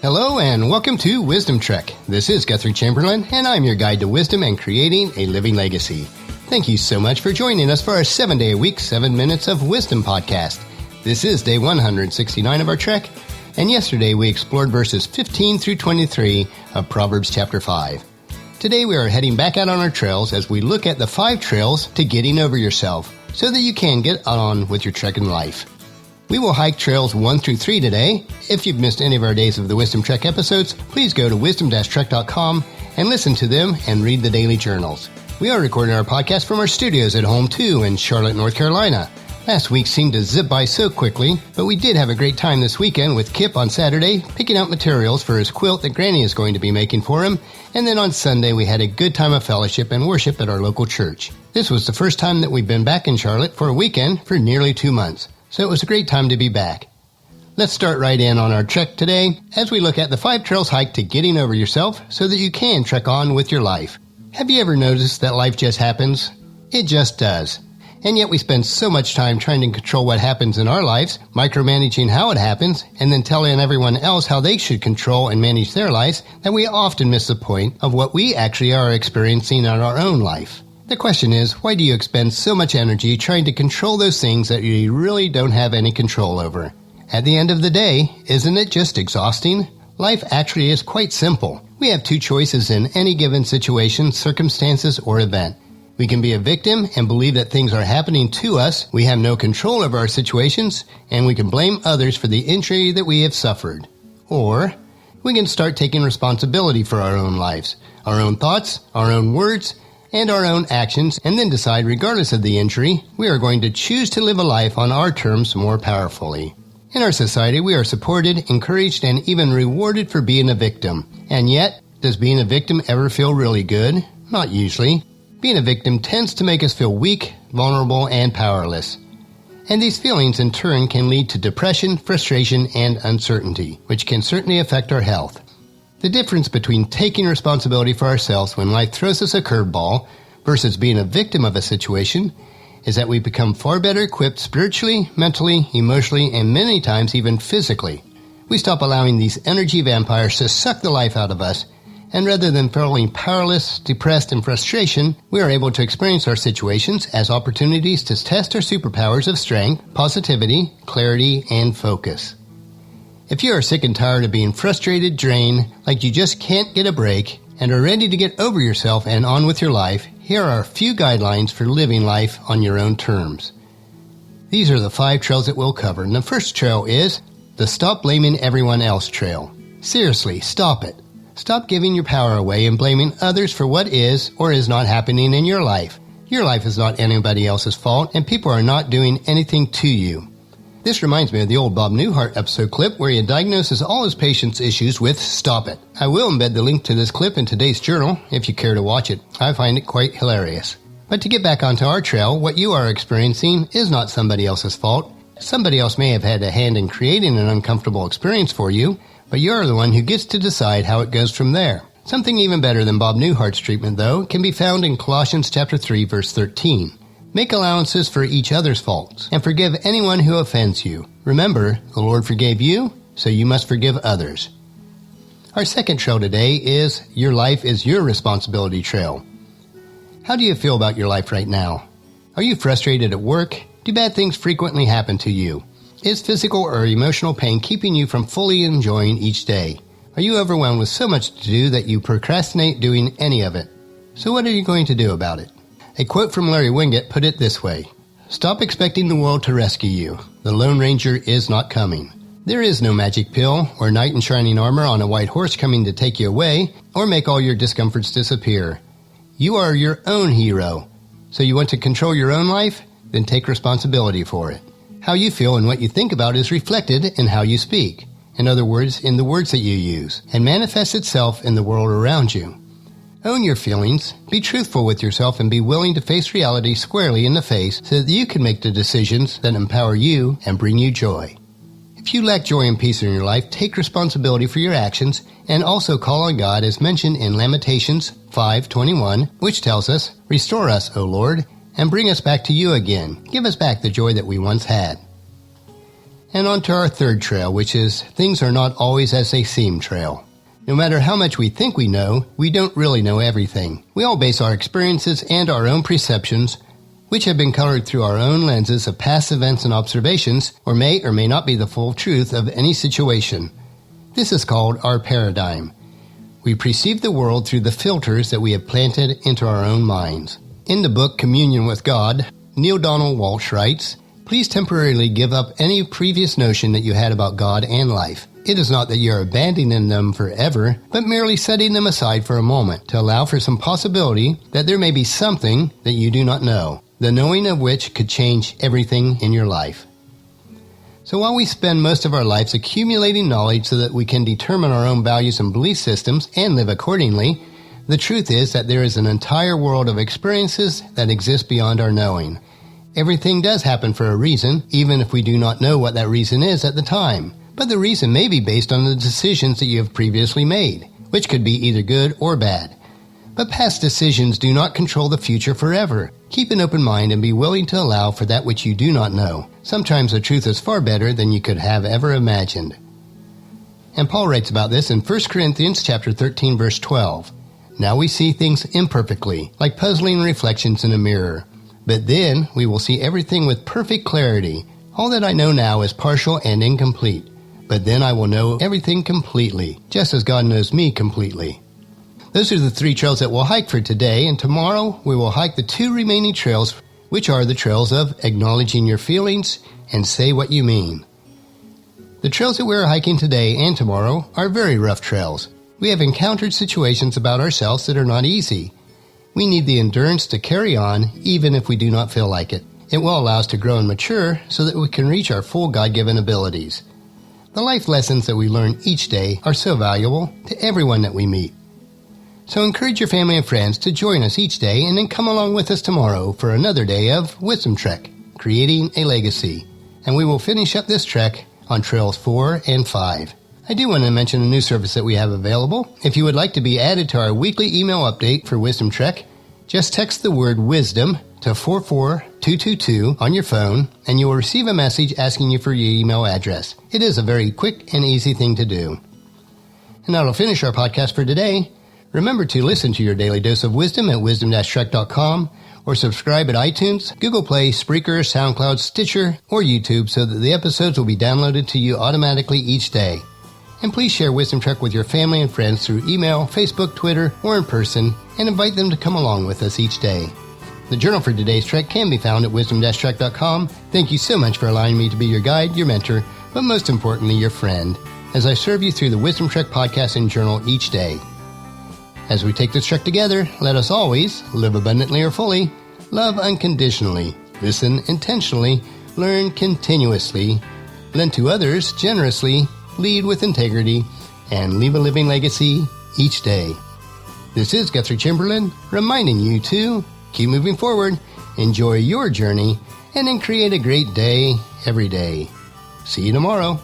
Hello and welcome to Wisdom Trek. This is Guthrie Chamberlain and I'm your guide to wisdom and creating a living legacy. Thank you so much for joining us for our 7-day-a-week, 7 Minutes of Wisdom podcast. This is day 169 of our trek, and yesterday we explored verses 15 through 23 of Proverbs chapter 5. Today we are heading back out on our trails as we look at the 5 trails to getting over yourself so that you can get on with your trek in life. We will hike trails 1 through 3 today. If you've missed any of our Days of the Wisdom Trek episodes, please go to wisdom-trek.com and listen to them and read the daily journals. We are recording our podcast from our studios at home too in Charlotte, North Carolina. Last week seemed to zip by so quickly, but we did have a great time this weekend with Kip on Saturday, picking out materials for his quilt that Granny is going to be making for him, and then on Sunday we had a good time of fellowship and worship at our local church. This was the first time that we've been back in Charlotte for a weekend for nearly 2 months. So it was a great time to be back. Let's start right in on our trek today as we look at the 5 trails hike to getting over yourself so that you can trek on with your life. Have you ever noticed that life just happens? It just does. And yet we spend so much time trying to control what happens in our lives, micromanaging how it happens, and then telling everyone else how they should control and manage their lives that we often miss the point of what we actually are experiencing in our own life. The question is, why do you expend so much energy trying to control those things that you really don't have any control over? At the end of the day, isn't it just exhausting? Life actually is quite simple. We have 2 choices in any given situation, circumstances, or event. We can be a victim and believe that things are happening to us, we have no control over our situations, and we can blame others for the injury that we have suffered. Or we can start taking responsibility for our own lives, our own thoughts, our own words, and our own actions, and then decide, regardless of the injury, we are going to choose to live a life on our terms more powerfully. In our society, we are supported, encouraged, and even rewarded for being a victim. And yet, does being a victim ever feel really good? Not usually. Being a victim tends to make us feel weak, vulnerable, and powerless. And these feelings, in turn, can lead to depression, frustration, and uncertainty, which can certainly affect our health. The difference between taking responsibility for ourselves when life throws us a curveball versus being a victim of a situation is that we become far better equipped spiritually, mentally, emotionally, and many times even physically. We stop allowing these energy vampires to suck the life out of us, and rather than feeling powerless, depressed, and frustration, we are able to experience our situations as opportunities to test our superpowers of strength, positivity, clarity, and focus. If you are sick and tired of being frustrated, drained, like you just can't get a break, and are ready to get over yourself and on with your life, here are a few guidelines for living life on your own terms. These are the 5 trails that we'll cover, and the first trail is the Stop Blaming Everyone Else trail. Seriously, stop it. Stop giving your power away and blaming others for what is or is not happening in your life. Your life is not anybody else's fault, and people are not doing anything to you. This reminds me of the old Bob Newhart episode clip where he diagnoses all his patients' issues with "Stop it." I will embed the link to this clip in today's journal if you care to watch it. I find it quite hilarious. But to get back onto our trail, what you are experiencing is not somebody else's fault. Somebody else may have had a hand in creating an uncomfortable experience for you, but you're the one who gets to decide how it goes from there. Something even better than Bob Newhart's treatment, though, can be found in Colossians chapter 3, verse 13. Make allowances for each other's faults, and forgive anyone who offends you. Remember, the Lord forgave you, so you must forgive others. Our second trail today is Your Life is Your Responsibility trail. How do you feel about your life right now? Are you frustrated at work? Do bad things frequently happen to you? Is physical or emotional pain keeping you from fully enjoying each day? Are you overwhelmed with so much to do that you procrastinate doing any of it? So what are you going to do about it? A quote from Larry Winget put it this way: "Stop expecting the world to rescue you. The Lone Ranger is not coming. There is no magic pill or knight in shining armor on a white horse coming to take you away or make all your discomforts disappear. You are your own hero. So you want to control your own life? Then take responsibility for it. How you feel and what you think about is reflected in how you speak. In other words, in the words that you use, and manifests itself in the world around you. Own your feelings, be truthful with yourself, and be willing to face reality squarely in the face so that you can make the decisions that empower you and bring you joy. If you lack joy and peace in your life, take responsibility for your actions and also call on God as mentioned in Lamentations 5:21, which tells us, "Restore us, O Lord, and bring us back to you again. Give us back the joy that we once had." And on to our third trail, which is things are not always as they seem trail. No matter how much we think we know, we don't really know everything. We all base our experiences and our own perceptions, which have been colored through our own lenses of past events and observations, or may not be the full truth of any situation. This is called our paradigm. We perceive the world through the filters that we have planted into our own minds. In the book Communion with God, Neil Donald Walsh writes, "Please temporarily give up any previous notion that you had about God and life. It is not that you are abandoning them forever, but merely setting them aside for a moment to allow for some possibility that there may be something that you do not know, the knowing of which could change everything in your life." So while we spend most of our lives accumulating knowledge so that we can determine our own values and belief systems and live accordingly, the truth is that there is an entire world of experiences that exist beyond our knowing. Everything does happen for a reason, even if we do not know what that reason is at the time. But the reason may be based on the decisions that you have previously made, which could be either good or bad. But past decisions do not control the future forever. Keep an open mind and be willing to allow for that which you do not know. Sometimes the truth is far better than you could have ever imagined. And Paul writes about this in 1 Corinthians chapter 13, verse 12. "Now we see things imperfectly, like puzzling reflections in a mirror. But then we will see everything with perfect clarity. All that I know now is partial and incomplete. But then I will know everything completely, just as God knows me completely." Those are the 3 trails that we'll hike for today, and tomorrow we will hike the 2 remaining trails, which are the trails of acknowledging your feelings and say what you mean. The trails that we're hiking today and tomorrow are very rough trails. We have encountered situations about ourselves that are not easy. We need the endurance to carry on, even if we do not feel like it. It will allow us to grow and mature so that we can reach our full God-given abilities. The life lessons that we learn each day are so valuable to everyone that we meet. So encourage your family and friends to join us each day and then come along with us tomorrow for another day of Wisdom Trek, Creating a Legacy. And we will finish up this trek on Trails 4 and 5. I do want to mention a new service that we have available. If you would like to be added to our weekly email update for Wisdom Trek, just text the word WISDOM to 44222 on your phone, and you will receive a message asking you for your email address. It is a very quick and easy thing to do. And that'll finish our podcast for today. Remember to listen to your daily dose of wisdom at wisdom-trek.com or subscribe at iTunes, Google Play, Spreaker, SoundCloud, Stitcher, or YouTube so that the episodes will be downloaded to you automatically each day. And please share Wisdom Trek with your family and friends through email, Facebook, Twitter, or in person, and invite them to come along with us each day. The journal for today's trek can be found at wisdom-trek.com. Thank you so much for allowing me to be your guide, your mentor, but most importantly, your friend, as I serve you through the Wisdom Trek podcast and journal each day. As we take this trek together, let us always live abundantly or fully, love unconditionally, listen intentionally, learn continuously, lend to others generously, lead with integrity, and leave a living legacy each day. This is Guthrie Chamberlain reminding you to keep moving forward, enjoy your journey, and then create a great day every day. See you tomorrow.